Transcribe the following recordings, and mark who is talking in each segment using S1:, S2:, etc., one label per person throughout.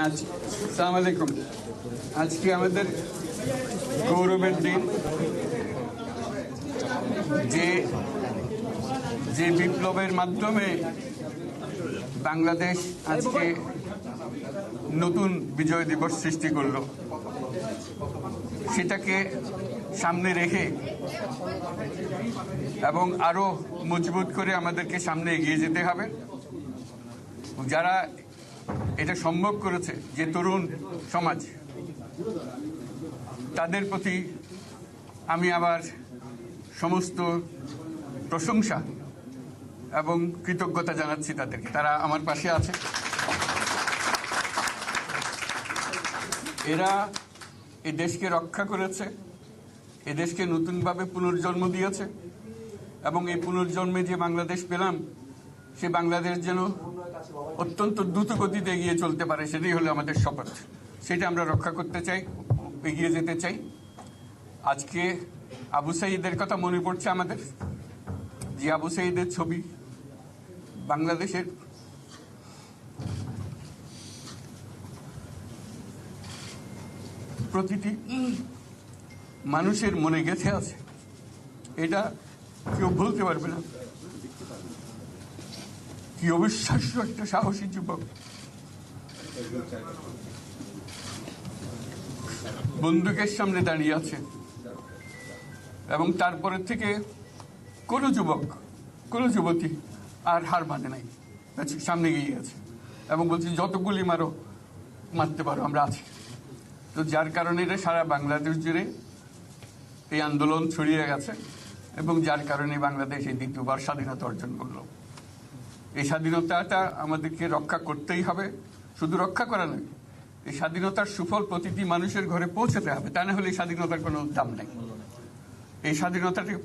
S1: আসসালামু আলাইকুম। আজকে আমাদের গৌরবের দিন, যে বিপ্লবের মাধ্যমে বাংলাদেশ আজকে নতুন বিজয় দিবস সৃষ্টি করল, সেটাকে সামনে রেখে এবং আরো মজবুত করে আমাদেরকে সামনে এগিয়ে যেতে হবে। যারা এটা সম্ভব করেছে, যে তরুণ সমাজ, তাদের প্রতি আমি আবার সমস্ত প্রশংসা এবং কৃতজ্ঞতা জানাচ্ছি তাদেরকে। তারা আমার পাশে আছে। এরা এই দেশকে রক্ষা করেছে, এ দেশকে নতুনভাবে পুনর্জন্ম দিয়েছে এবং এই পুনর্জন্মে যে বাংলাদেশ পেলাম, সে বাংলাদেশ যেন অত্যন্ত দ্রুত গতিতে এগিয়ে চলতে পারে, সেটাই হলো আমাদের শপথ। সেটা আমরা রক্ষা করতে চাই, এগিয়ে যেতে চাই। আজকে আবু সাঈদের কথা মনে পড়ছে আমাদের, যে আবু সাঈদের ছবি বাংলাদেশের প্রতিটি মানুষের মনে গেঁথে আছে। এটা কেউ ভুলতে পারবে না। কি অবিশ্বাস্য একটা সাহসী যুবক, বন্দুকের সামনে দাঁড়িয়ে আছে এবং তারপরে থেকে কোনো যুবক, কোনো যুবতী আর হার মানে নাই, সামনে গিয়ে গেছে এবং বলছি যত গুলি মারো, মারতে পারো, আমরা আছি। তো যার কারণে এটা সারা বাংলাদেশ জুড়ে এই আন্দোলন ছড়িয়ে গেছে এবং যার কারণে বাংলাদেশ এই দ্বিতীয়বার স্বাধীনতা অর্জন করলো। এই স্বাধীনতাটা আমাদেরকে রক্ষা করতেই হবে। শুধু রক্ষা করা নয়, এই স্বাধীনতার সুফল প্রতিটি মানুষের ঘরে পৌঁছাতে হবে। তা না হলে এই স্বাধীনতার কোনো দাম নেই। এই স্বাধীনতাটাকে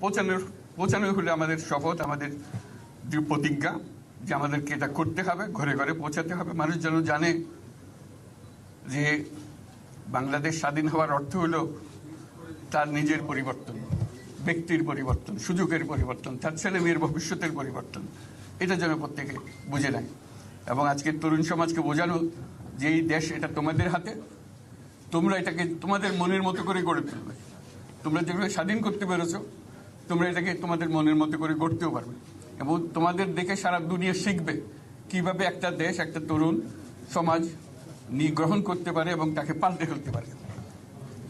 S1: পৌঁছানো হলে আমাদের শপথ, আমাদের যে প্রতিজ্ঞা, যে আমাদেরকে এটা করতে হবে, ঘরে ঘরে পৌঁছাতে হবে। মানুষ যেন জানে যে বাংলাদেশ স্বাধীন হওয়ার অর্থ হলো তার নিজের পরিবর্তন, ব্যক্তির পরিবর্তন, সুযোগের পরিবর্তন, তার ছেলে মেয়ের ভবিষ্যতের পরিবর্তন। এটা যেন প্রত্যেকে বুঝে নেয় এবং আজকের তরুণ সমাজকে বোঝানো যে এই দেশ এটা তোমাদের হাতে, তোমরা এটাকে তোমাদের মনের মতো করে গড়ে তুলবে। তোমরা যেগুলো স্বাধীন করতে পেরেছো, তোমরা এটাকে তোমাদের মনের মতো করে গড়তেও পারবে এবং তোমাদের দেখে সারা দুনিয়া শিখবে কিভাবে একটা দেশ, একটা তরুণ সমাজ গ্রহণ করতে পারে এবং তাকে পাল্টে ফেলতে পারে।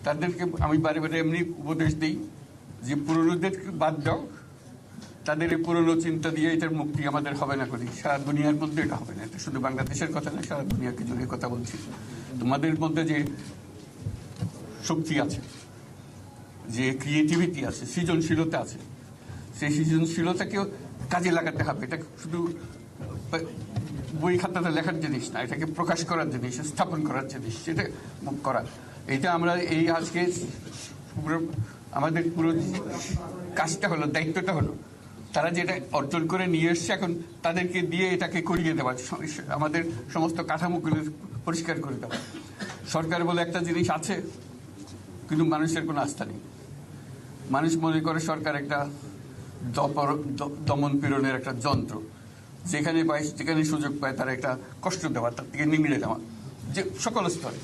S1: তাদেরকে আমি বারে বারে এমনি উপদেশ দিই যে পুরনোদের বাদ দাও, তাদের এই পুরনো চিন্তা দিয়ে এটার মুক্তি আমাদের হবে না করি, সারা দুনিয়ার মধ্যে এটা হবে না। এটা শুধু বাংলাদেশের কথা না, সারা দুনিয়াকে জুড়ে কথা বলছি। তোমাদের মধ্যে যে শক্তি আছে, যে ক্রিয়েটিভিটি আছে, সৃজনশীলতা আছে, সেই সৃজনশীলতাকেও কাজে লাগাতে হবে। এটা শুধু বই খাতাতে লেখার জিনিস না, এটাকে প্রকাশ করার জিনিস, স্থাপন করার জিনিস, সেটা করা। এটা আমরা এই আজকে আমাদের পুরো কাজটা হলো, দায়িত্বটা হলো, তারা যেটা অর্জন করে নিয়ে এসছে এখন তাদেরকে দিয়ে এটাকে করিয়ে দেওয়া, আমাদের সমস্ত কাঠামোগুলো পরিষ্কার করে দেওয়া। সরকার বলে একটা জিনিস আছে, কিন্তু মানুষের কোনো আস্থা নেই। মানুষ মনে করে সরকার একটা দমন পীড়নের একটা যন্ত্র, যেখানে পায়, যেখানে সুযোগ পায় তারা একটা কষ্ট দেওয়া, তার থেকে নিংড়ে দেওয়া, যে সকল স্তরে।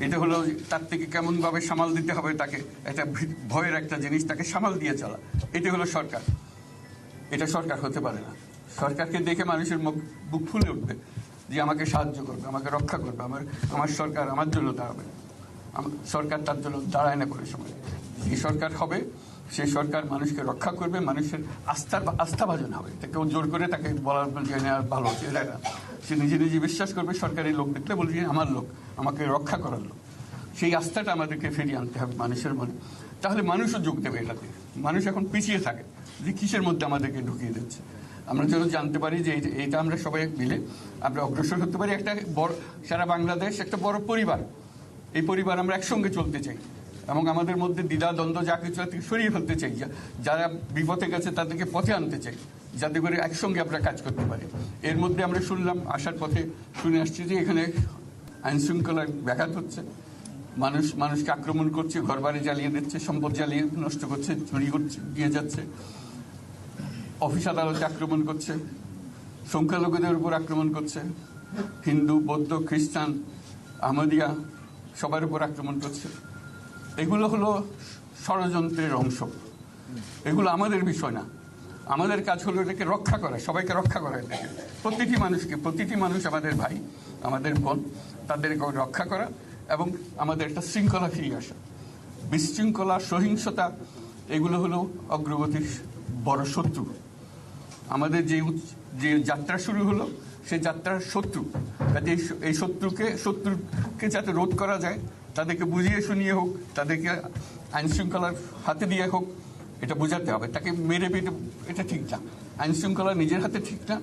S1: এটা হলো তার থেকে কেমনভাবে সামাল দিতে হবে তাকে, একটা ভয়ের একটা জিনিস, তাকে সামাল দিয়ে চলা। এটা হলো সরকার। এটা সরকার হতে পারে না। সরকারকে দেখে মানুষের বুক ফুলে উঠবে যে আমাকে সাহায্য করবে, আমাকে রক্ষা করবে, আমার সরকার আমার জন্য দাঁড়াবে। সরকার তার জন্য দাঁড়ায় না করে সময়। এই সরকার হবে, সেই সরকার মানুষকে রক্ষা করবে, মানুষের আস্থাভাজন হবে। কেউ জোর করে তাকে বলার ভালো হচ্ছে এটা না। সে নিজে নিজে বিশ্বাস করবে, সরকারি লোক দেখলে বলবে আমার লোক, আমাকে রক্ষা করার লোক। সেই আস্থাটা আমাদেরকে ফিরিয়ে আনতে হবে মানুষের মনে। তাহলে মানুষও যোগ দেবে এটাতে। মানুষ এখন পিছিয়ে থাকে যে কিসের মধ্যে আমাদেরকে ঢুকিয়ে দিচ্ছে। আমরা যেন জানতে পারি যে এইটা আমরা সবাই মিলে আমরা অগ্রসর হতে পারি। একটা বড়, সারা বাংলাদেশ একটা বড় পরিবার। এই পরিবার আমরা একসঙ্গে চলতে চাই এবং আমাদের মধ্যে দ্বিধা দ্বন্দ্ব যা কিছু সরিয়ে ফেলতে চাই। যারা বিপথে গেছে তাদেরকে পথে আনতে চাই, যাতে করে একসঙ্গে আমরা কাজ করতে পারি। এর মধ্যে আমরা শুনলাম, আসার পথে শুনে আসছি যে এখানে আইন শৃঙ্খলার ব্যাঘাত হচ্ছে, মানুষকে আক্রমণ করছে, ঘরবাড়ি জ্বালিয়ে দিচ্ছে, সম্পদ জ্বালিয়ে নষ্ট করছে, চুরি করছে, দিয়ে যাচ্ছে, অফিস আদালতে আক্রমণ করছে, সংখ্যালঘুদের উপর আক্রমণ করছে, হিন্দু, বৌদ্ধ, খ্রিস্টান, আহমদিয়া সবার উপর আক্রমণ করছে। এগুলো হলো ষড়যন্ত্রের অংশ। এগুলো আমাদের বিষয় না। আমাদের কাজ হলো এটাকে রক্ষা করা, সবাইকে রক্ষা করা, এটাকে প্রতিটি মানুষ আমাদের ভাই, আমাদের বোন, তাদেরকে রক্ষা করা এবং আমাদের একটা শৃঙ্খলা ফিরিয়ে আসা। বিশৃঙ্খলা, সহিংসতা এগুলো হলো অগ্রগতির বড় শত্রু। আমাদের যে যাত্রা শুরু হলো সেই যাত্রার শত্রু, কাজে এই শত্রুকে যাতে রোধ করা যায়, তাদেরকে বুঝিয়ে শুনিয়ে হোক, তাদেরকে আইন শৃঙ্খলার হাতে দিয়ে হোক, এটা বোঝাতে হবে। তাকে মেরে পেটে এটা ঠিক না, আইন শৃঙ্খলা নিজের হাতে ঠিক না।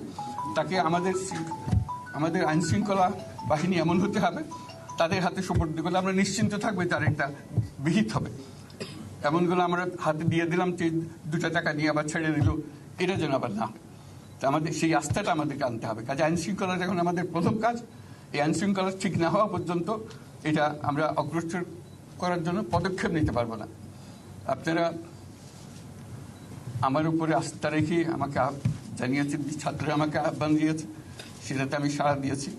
S1: তাকে আমাদের আইন শৃঙ্খলা বাহিনী এমন হতে হবে, তাদের হাতে সুপর্দ করলে আমরা নিশ্চিন্ত থাকবে তার একটা বিহিত হবে। এমনগুলো আমরা হাতে দিয়ে দিলাম, 2 টাকা নিয়ে আবার ছেড়ে দিল, এটা যেন আবার না। তা আমাদের সেই আস্থাটা আমাদেরকে আনতে হবে। কাজে আইন শৃঙ্খলা এখন আমাদের প্রথম কাজ। এই আইন শৃঙ্খলা ঠিক না হওয়া পর্যন্ত এটা আমরা অগ্রসর করার জন্য পদক্ষেপ নিতে পারবো না। আপনারা আমার উপরে আস্থা রেখে আমাকে জানিয়েছে, ছাত্ররা আমাকে আহ্বান দিয়েছে, সেটাতে আমি সাড়া দিয়েছি।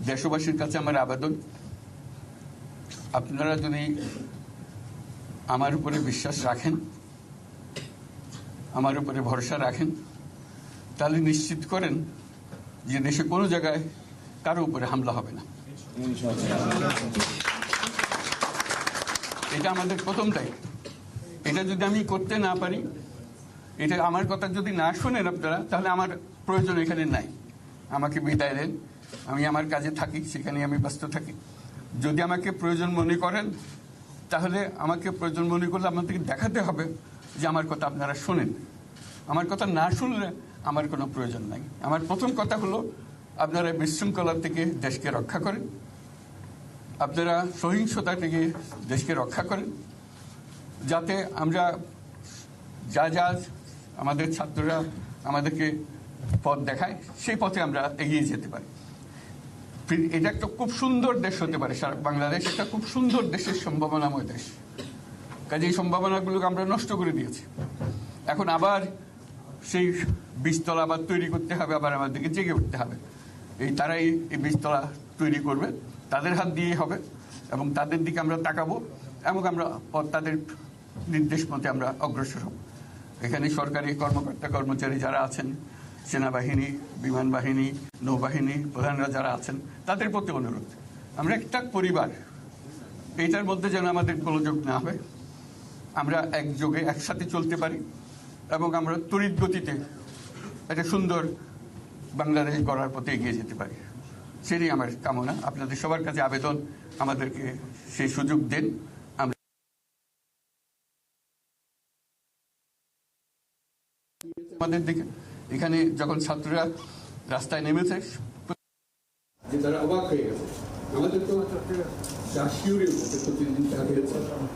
S1: দেশবাসীর কাছে আমার আবেদন, আপনারা যদি আমার উপরে বিশ্বাস রাখেন, আমার উপরে ভরসা রাখেন, তাহলে নিশ্চিত করেন যে দেশে কোনো জায়গায় কারো উপরে হামলা হবে না। এটা আমাদের প্রথম দায়িত্ব। এটা যদি আমি করতে না পারি, এটা আমার কথা যদি না শোনেন আপনারা, তাহলে আমার প্রয়োজন এখানে নাই। আমাকে বিদায় দেন, আমি আমার কাজে থাকি, সেখানে আমি ব্যস্ত থাকি। যদি আমাকে প্রয়োজন মনে করেন, তাহলে আমাকে প্রয়োজন মনে করলে আপনাদেরকে দেখাতে হবে যে আমার কথা আপনারা শোনেন। আমার কথা না শুনলে আমার কোনো প্রয়োজন নাই। আমার প্রথম কথা হলো, আপনারা বিশৃঙ্খলা থেকে দেশকে রক্ষা করেন, আপনারা সহিংসতা থেকে দেশকে রক্ষা করেন, যাতে আমরা যা আমাদের ছাত্ররা আমাদেরকে পথ দেখায়, সেই পথে আমরা এগিয়ে যেতে পারি। এটা একটা খুব সুন্দর দেশ হতে পারে, সারা বাংলাদেশ একটা খুব সুন্দর দেশের সম্ভাবনাময় দেশ। কাজে এই সম্ভাবনাগুলোকে আমরা নষ্ট করে দিয়েছি। এখন আবার সেই বীজতলা আবার তৈরি করতে হবে, আবার আমাদেরকে জেগে উঠতে হবে। তারাই এই বীজতলা তৈরি করবে, তাদের হাত দিয়েই হবে, এবং তাদের দিকে আমরা তাকাবো এবং আমরা তাদের নির্দেশ মতে আমরা অগ্রসর হব। এখানে সরকারি কর্মকর্তা কর্মচারী যারা আছেন, সেনাবাহিনী, বিমান বাহিনী, নৌবাহিনী প্রধানরা যারা আছেন, তাদের প্রতি অনুরোধ, আমরা একটা পরিবার, এইটার মধ্যে যেন আমাদের গোলযোগ না হয়, আমরা একযোগে একসাথে চলতে পারি এবং আমরা তড়িৎ গতিতে একটা সুন্দর বাংলাদেশ গড়ার পথে এগিয়ে যেতে পারি। সেটাই আমার কামনা। আপনাদের সবার কাছে আবেদন, আমাদেরকে সেই সুযোগ দেন। আমাদের দিকে এখানে যখন ছাত্ররা রাস্তায় নেমেছে, যে তারা অবাক হয়ে গেছে। আমাদের তো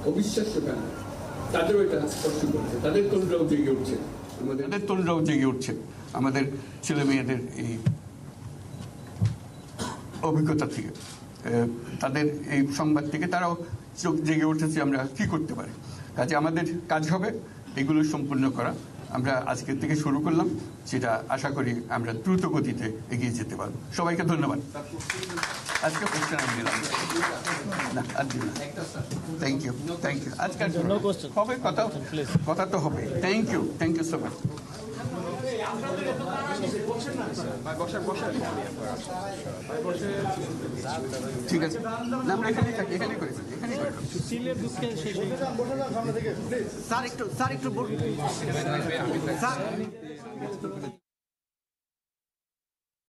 S1: অবিশ্বাস্য কেন, তাদেরও এটা স্পষ্ট করেছে, তাদের তরুণরাও জেগে উঠছে, আমাদের তরুণরাও জেগে উঠছে। আমাদের ছেলে মেয়েদের এই অভিজ্ঞতা থেকে, তাদের এই সংবাদ থেকে তারাও চোখ জেগে উঠেছে আমরা কি করতে পারি। কাজে আমাদের কাজ হবে এগুলো সম্পূর্ণ করা। আমরা আজকের থেকে শুরু করলাম, সেটা আশা করি আমরা দ্রুত গতিতে এগিয়ে যেতে পারবো। সবাইকে ধন্যবাদ। আজকে কোশ্চেন আমি দিলাম না, আর দিন না। Thank you. আজকাল হবে কথা তো হবে। Thank you so much. ঠিক আছে, আমরা এখানে থাকি, এখানে করে স্যার একটু